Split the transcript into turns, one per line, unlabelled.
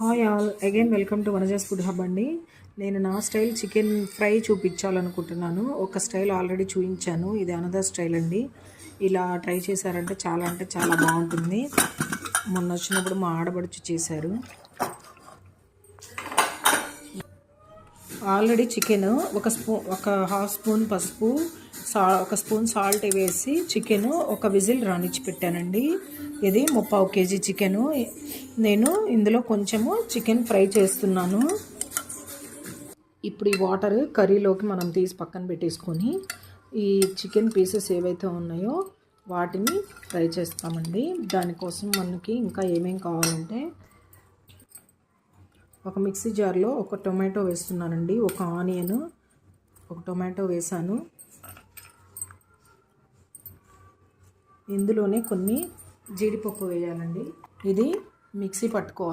Hi all again welcome to Vanaja's food hub అండి. నేను నా స్టైల్ చికెన్ ఫ్రై చూపించాలనుకుంటున్నాను. ఒక స్టైల్ ఆల్రెడీ చూపించాను, ఇది అనదర్ స్టైల్ అండి. ఇలా ట్రై చేశారంటే చాలా అంటే చాలా బాగుంటుంది. మొన్న వచ్చినప్పుడు మా ఆడబడుచు చేశారు. ఆల్రెడీ చికెన్ ఒక హాఫ్ స్పూన్ పసుపు, ఒక స్పూన్ సాల్ట్ వేసి చికెన్ ఒక విజిల్ రానిచ్చి పెట్టానండి. ఇది 3/4 kg చికెను. నేను ఇందులో కొంచెము చికెన్ ఫ్రై చేస్తున్నాను. ఇప్పుడు ఈ వాటర్ కర్రీలోకి మనం తీసి పక్కన పెట్టేసుకొని ఈ చికెన్ పీసెస్ ఏవైతే ఉన్నాయో వాటిని ఫ్రై చేస్తామండి. దానికోసం మనకి ఇంకా ఏమేమి కావాలంటే ఒక మిక్సీ జార్లో ఒక టొమాటో వేస్తున్నానండి, ఒక ఆనియన్, ఒక టొమాటో వేసాను. ఇందులోనే కొన్ని జీడిపప్పు వేయాలండి. ఇది మిక్సీ పట్టుకోవాలి.